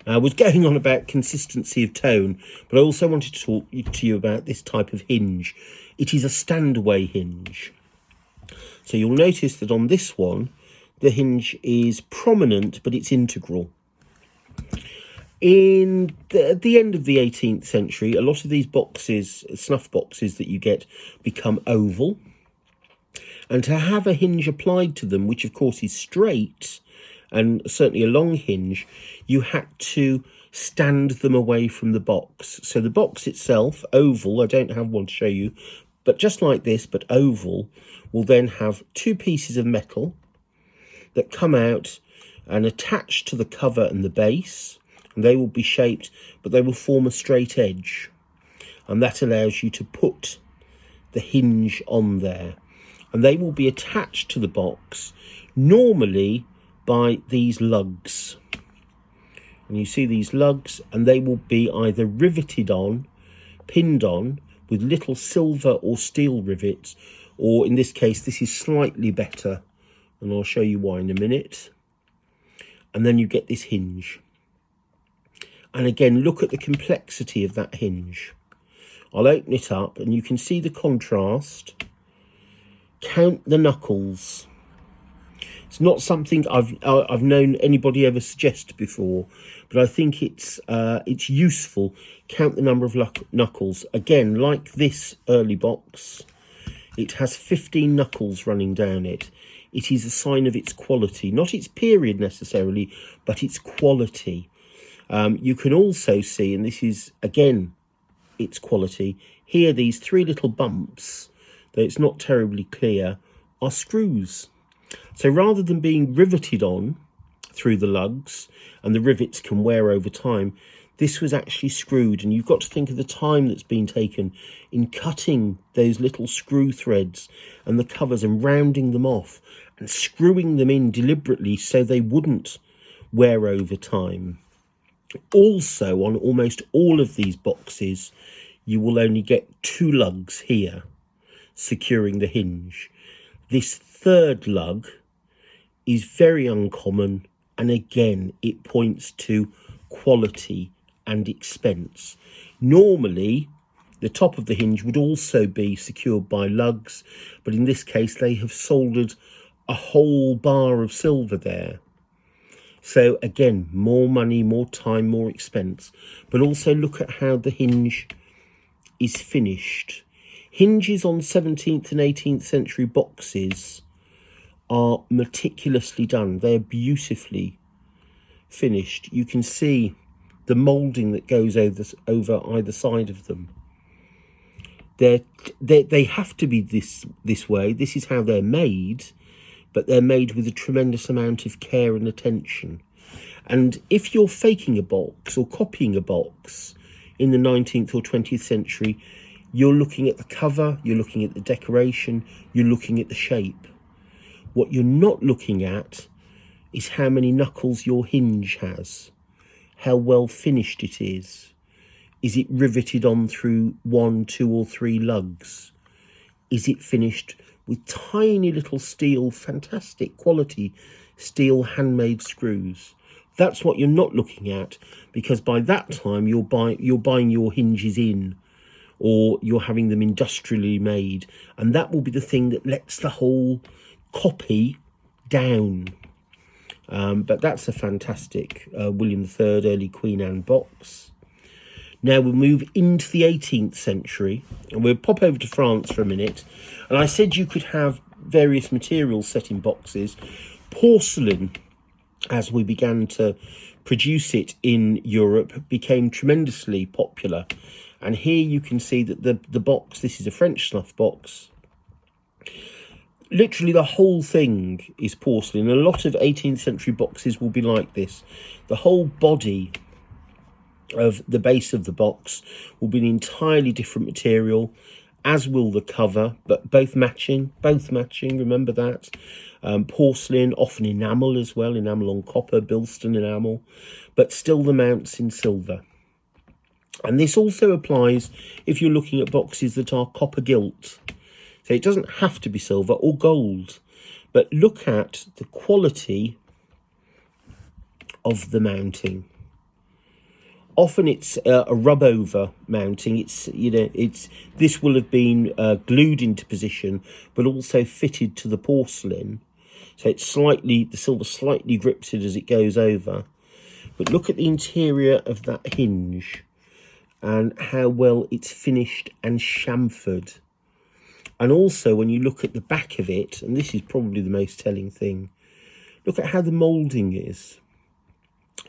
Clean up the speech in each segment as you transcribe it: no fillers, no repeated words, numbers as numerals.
I was going on about consistency of tone, but I also wanted to talk to you about this type of hinge. It is a standaway hinge. So you'll notice that on this one, the hinge is prominent, but it's integral. At the end of the 18th century, a lot of these boxes, snuff boxes that you get, become oval. And to have a hinge applied to them, which of course is straight, and certainly a long hinge, you had to stand them away from the box. So the box itself, oval, I don't have one to show you, but just like this, but oval, will then have two pieces of metal that come out and attach to the cover and the base, and they will be shaped, but they will form a straight edge. And that allows you to put the hinge on there. And they will be attached to the box, normally by these lugs. And you see these lugs, and they will be either riveted on, pinned on, with little silver or steel rivets, or in this case, this is slightly better, and I'll show you why in a minute. And then you get this hinge. And again, look at the complexity of that hinge. I'll open it up, and you can see the contrast. Count the knuckles. It's not something I've known anybody ever suggest before, but I think it's useful. Count the number of knuckles. Again, like this early box, it has 15 knuckles running down it. It is a sign of its quality, not its period necessarily, but its quality. You can also see, and this is again its quality, here these three little bumps, though it's not terribly clear, are screws. So rather than being riveted on through the lugs, and the rivets can wear over time, this was actually screwed. And you've got to think of the time that's been taken in cutting those little screw threads and the covers and rounding them off and screwing them in deliberately so they wouldn't wear over time. Also, on almost all of these boxes, you will only get two lugs here securing the hinge. This third lug is very uncommon, and again it points to quality and expense. Normally the top of the hinge would also be secured by lugs, but in this case they have soldered a whole bar of silver there. So again, more money, more time, more expense. But also look at how the hinge is finished. Hinges on 17th and 18th century boxes are meticulously done. They're beautifully finished. You can see the moulding that goes over either side of them. They have to be this way. This is how they're made, but they're made with a tremendous amount of care and attention. And if you're faking a box or copying a box in the 19th or 20th century, you're looking at the cover, you're looking at the decoration, you're looking at the shape. What you're not looking at is how many knuckles your hinge has, how well finished it is. Is it riveted on through 1, 2 or 3 lugs? Is it finished with tiny little steel, fantastic quality steel handmade screws? That's what you're not looking at, because by that time you're buying your hinges in, or you're having them industrially made, and that will be the thing that lets the whole copy down. But that's a fantastic William III, early Queen Anne box. Now we'll move into the 18th century, and we'll pop over to France for a minute. And I said you could have various materials set in boxes. Porcelain, as we began to produce it in Europe, became tremendously popular. And here you can see that the box, this is a French snuff box. Literally the whole thing is porcelain. A lot of 18th century boxes will be like this. The whole body of the base of the box will be an entirely different material, as will the cover, but both matching, remember that. Porcelain, often enamel as well, enamel on copper, Bilston enamel, but still the mounts in silver. And this also applies if you're looking at boxes that are copper gilt. So it doesn't have to be silver or gold, but look at the quality of the mounting. Often it's a rub over mounting. It's, this will have been glued into position, but also fitted to the porcelain. So it's the silver slightly grips it as it goes over. But look at the interior of that hinge and how well it's finished and chamfered. And also when you look at the back of it, and this is probably the most telling thing, look at how the moulding is.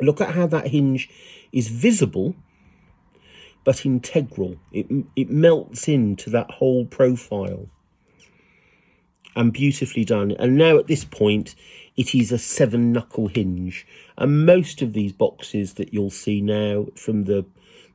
Look at how that hinge is visible, but integral. It melts into that whole profile. And beautifully done. And now at this point, it is a 7-knuckle hinge. And most of these boxes that you'll see now from the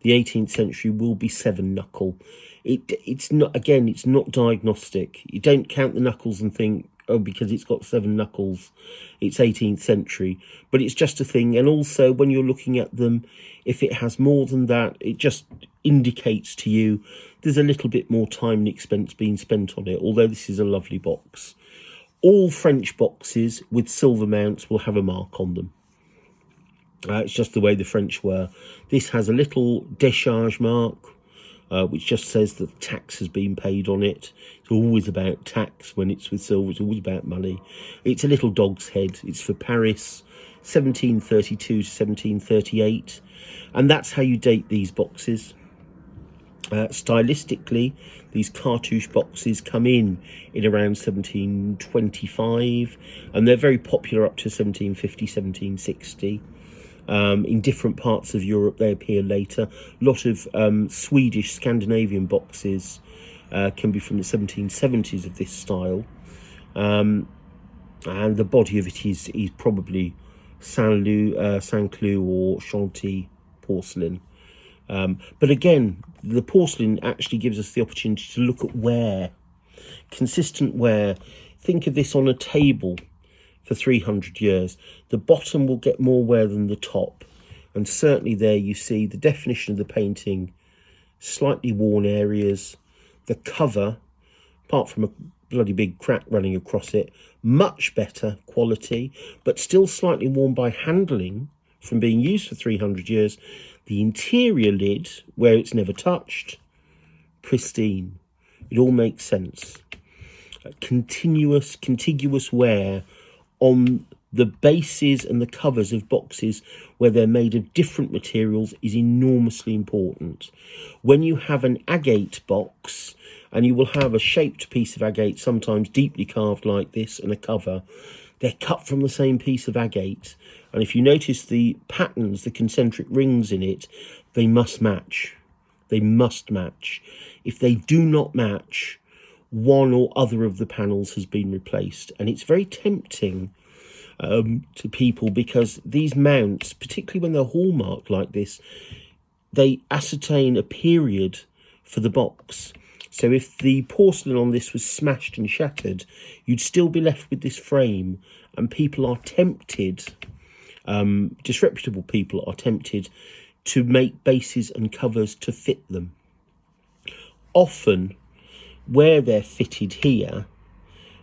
18th century will be 7-knuckle. It's not, again, it's not diagnostic. You don't count the knuckles and think, oh, because it's got 7 knuckles, it's 18th century. But it's just a thing. And also, when you're looking at them, if it has more than that, it just indicates to you there's a little bit more time and expense being spent on it, although this is a lovely box. All French boxes with silver mounts will have a mark on them. It's just the way the French were. This has a little décharge mark, which just says that tax has been paid on it. It's always about tax when it's with silver. It's always about money. It's a little dog's head. It's for Paris, 1732 to 1738. And that's how you date these boxes. Stylistically, these cartouche boxes come in around 1725, and they're very popular up to 1750, 1760. In different parts of Europe, they appear later. A lot of Swedish, Scandinavian boxes can be from the 1770s of this style. And the body of it is probably Saint-Cloud or Chantilly porcelain. But again, the porcelain actually gives us the opportunity to look at wear, consistent wear. Think of this on a table for 300 years. The bottom will get more wear than the top. And certainly there you see the definition of the painting, slightly worn areas. The cover, apart from a bloody big crack running across it, much better quality, but still slightly worn by handling from being used for 300 years. The interior lid, where it's never touched, pristine. It all makes sense. Contiguous wear on the bases and the covers of boxes where they're made of different materials is enormously important. When you have an agate box, and you will have a shaped piece of agate, sometimes deeply carved like this, and a cover, they're cut from the same piece of agate. And if you notice the patterns, the concentric rings in it, they must match. They must match. If they do not match, one or other of the panels has been replaced. And it's very tempting to people, because these mounts, particularly when they're hallmarked like this, they ascertain a period for the box. So if the porcelain on this was smashed and shattered, you'd still be left with this frame, and people are tempted, disreputable people are tempted to make bases and covers to fit them. Often, where they're fitted here,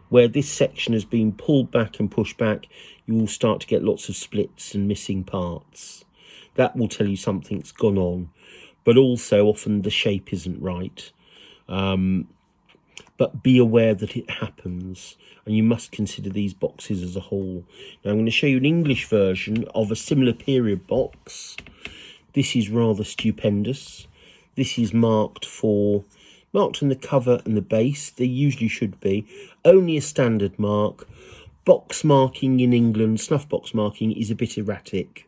where this section has been pulled back and pushed back, you will start to get lots of splits and missing parts. That will tell you something's gone on, but also often the shape isn't right. But be aware that it happens, and you must consider these boxes as a whole. Now I'm going to show you an English version of a similar period box. This is rather stupendous. This is marked on the cover and the base. They usually should be. Only a standard mark. Box marking in England, snuff box marking, is a bit erratic.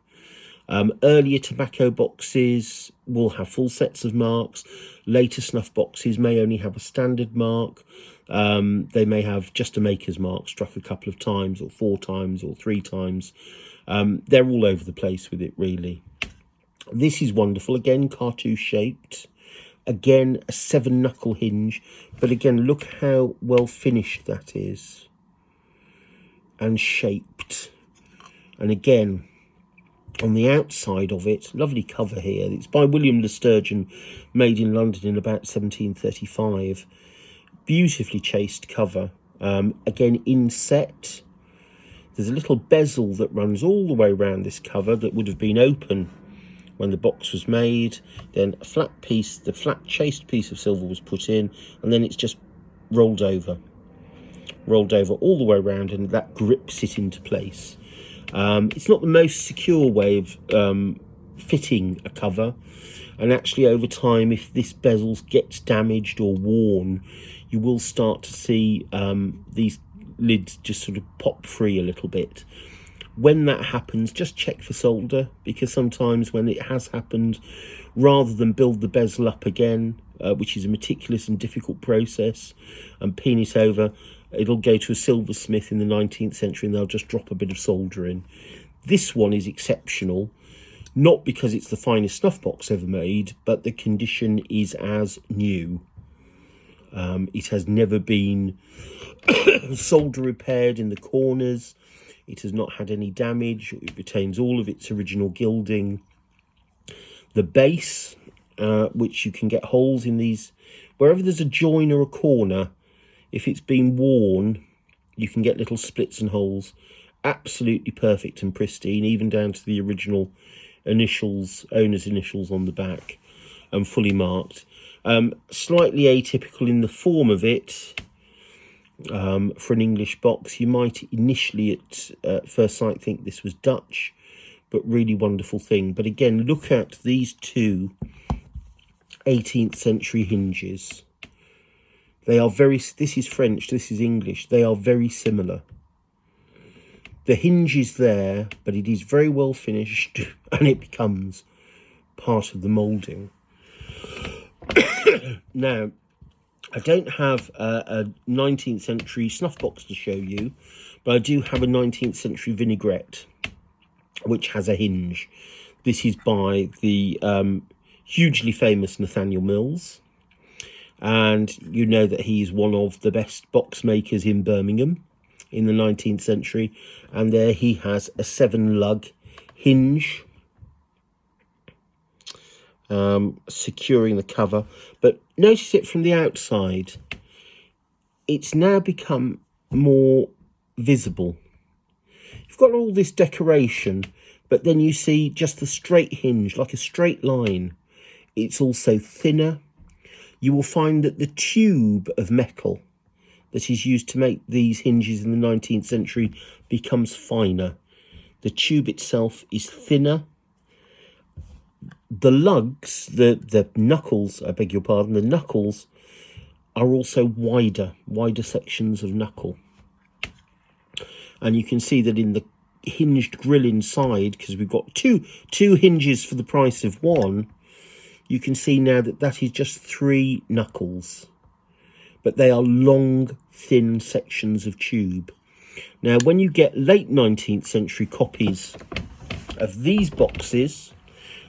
Earlier tobacco boxes will have full sets of marks. Later snuff boxes may only have a standard mark. They may have just a maker's mark struck a couple of times, or 4 times, or 3 times. They're all over the place with it, really. This is wonderful. Again, cartouche shaped. Again, a 7-knuckle hinge. But again, look how well finished that is. And shaped. And again, on the outside of it, lovely cover here. It's by William Le Sturgeon, made in London in about 1735. Beautifully chased cover. Again, inset. There's a little bezel that runs all the way around this cover that would have been open when the box was made. Then a flat piece, the flat chased piece of silver was put in, and then it's just rolled over all the way around, and that grips it into place. It's not the most secure way of fitting a cover, and actually over time, if this bezel gets damaged or worn, you will start to see these lids just sort of pop free a little bit. When that happens, just check for solder, because sometimes when it has happened, rather than build the bezel up again, which is a meticulous and difficult process, and pin it over, it'll go to a silversmith in the 19th century and they'll just drop a bit of solder in. This one is exceptional, not because it's the finest snuff box ever made, but the condition is as new. It has never been solder repaired in the corners. It has not had any damage. It retains all of its original gilding. The base, which you can get holes in these, wherever there's a join or a corner, if it's been worn, you can get little splits and holes. Absolutely perfect and pristine, even down to the original initials, owner's initials on the back, and fully marked. Slightly atypical in the form of it. For an English box, you might initially at first sight think this was Dutch, but really wonderful thing. But again, look at these two 18th century hinges. They are very, this is French, this is English, they are very similar. The hinge is there, but it is very well finished, and it becomes part of the moulding. Now, I don't have a 19th century snuff box to show you, but I do have a 19th century vinaigrette, which has a hinge. This is by the hugely famous Nathaniel Mills, and you know that he is one of the best box makers in Birmingham in the 19th century, and there he has a 7-lug hinge securing the cover. But notice it from the outside, it's now become more visible. You've got all this decoration, but then you see just the straight hinge, like a straight line. It's also thinner. You will find that the tube of metal that is used to make these hinges in the 19th century becomes finer. The tube itself is thinner. The lugs, the knuckles, I beg your pardon, the knuckles are also wider sections of knuckle. And you can see that in the hinged grill inside, because we've got two hinges for the price of one, you can see now that that is just 3 knuckles. But they are long, thin sections of tube. Now, when you get late 19th century copies of these boxes,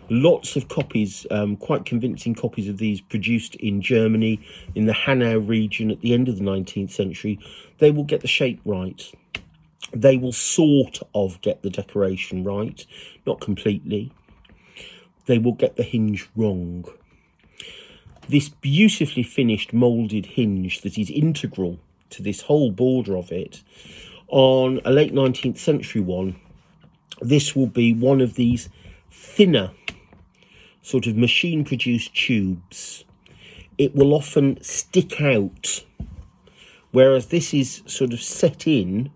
lots of copies, quite convincing copies of these produced in Germany, in the Hanau region at the end of the 19th century, they will get the shape right. They will sort of get the decoration right, not completely. They will get the hinge wrong. This beautifully finished moulded hinge that is integral to this whole border of it, on a late 19th century one, this will be one of these thinner sort of machine produced tubes. It will often stick out, whereas this is sort of set in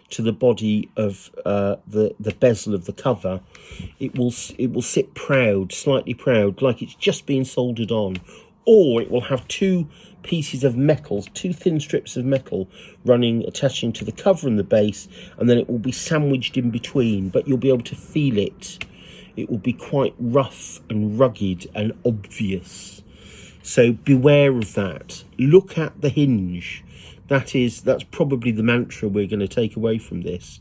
to the body of the bezel of the cover. It will sit proud, slightly proud, like it's just been soldered on, or it will have 2 pieces of metal, 2 thin strips of metal attaching to the cover and the base, and then it will be sandwiched in between, but you'll be able to feel it. It will be quite rough and rugged and obvious. So beware of that. Look at the hinge. That's probably the mantra we're going to take away from this,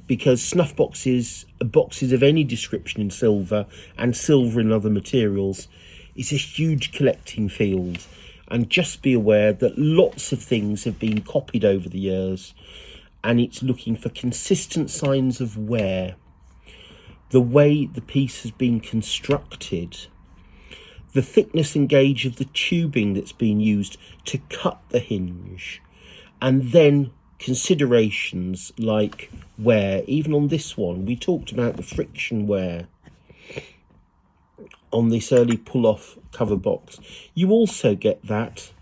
because snuff boxes of any description in silver and silver in other materials is a huge collecting field. And just be aware that lots of things have been copied over the years, and it's looking for consistent signs of wear. The way the piece has been constructed, the thickness and gauge of the tubing that's been used to cut the hinge, and then considerations like wear. Even on this one, we talked about the friction wear. on this early pull-off cover box. You also get that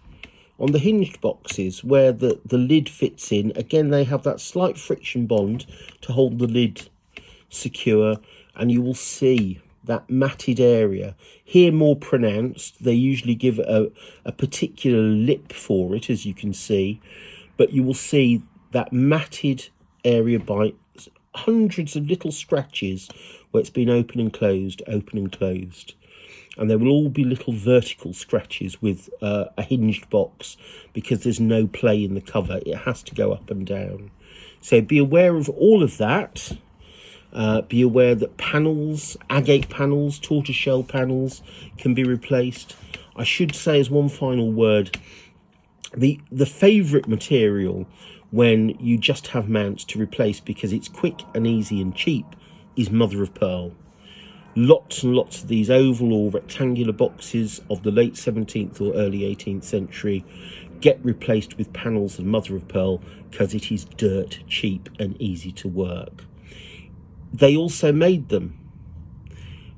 on the hinged boxes where the lid fits in. Again, they have that slight friction bond to hold the lid secure, and you will see that matted area here more pronounced. They usually give a particular lip for it, as you can see, but you will see that matted area by hundreds of little scratches where it's been open and closed, and there will all be little vertical scratches with a hinged box, because there's no play in the cover. It has to go up and down. So be aware of all of that. Be aware that panels, agate panels, tortoiseshell panels can be replaced. I should say, as one final word, the favourite material when you just have mounts to replace, because it's quick and easy and cheap, is mother of pearl. Lots and lots of these oval or rectangular boxes of the late 17th or early 18th century get replaced with panels of mother of pearl because it is dirt cheap and easy to work. They also made them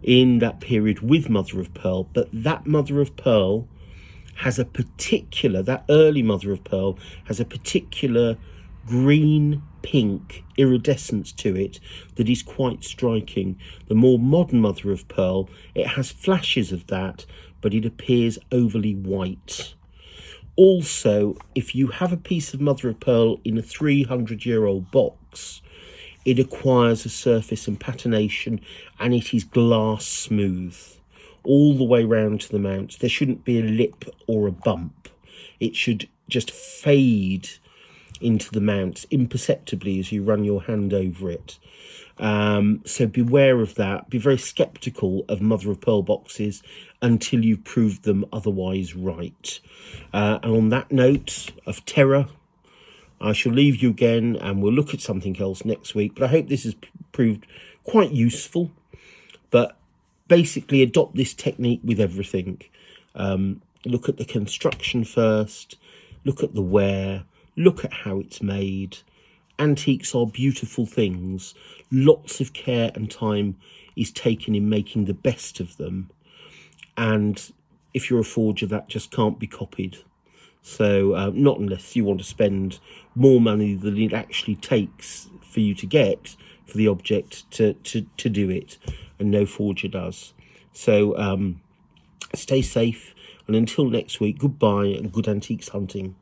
in that period with mother of pearl, but that mother of pearl has a particular, that early mother of pearl has a particular green pink iridescence to it that is quite striking. The more modern mother of pearl, it has flashes of that, but it appears overly white. Also, if you have a piece of mother of pearl in a 300-year-old box, it acquires a surface and patination, and it is glass smooth all the way round to the mount. There shouldn't be a lip or a bump. It should just fade into the mount imperceptibly as you run your hand over it. So beware of that. Be very sceptical of mother of pearl boxes until you've proved them otherwise right. And on that note of terror, I shall leave you again, and we'll look at something else next week. But I hope this has proved quite useful. But basically, adopt this technique with everything. Look at the construction first. Look at the wear. Look at how it's made. Antiques are beautiful things. Lots of care and time is taken in making the best of them. And if you're a forger, that just can't be copied. So not unless you want to spend more money than it actually takes for you to get for the object to do it, and no forger does. So stay safe, and until next week, goodbye and good antiques hunting.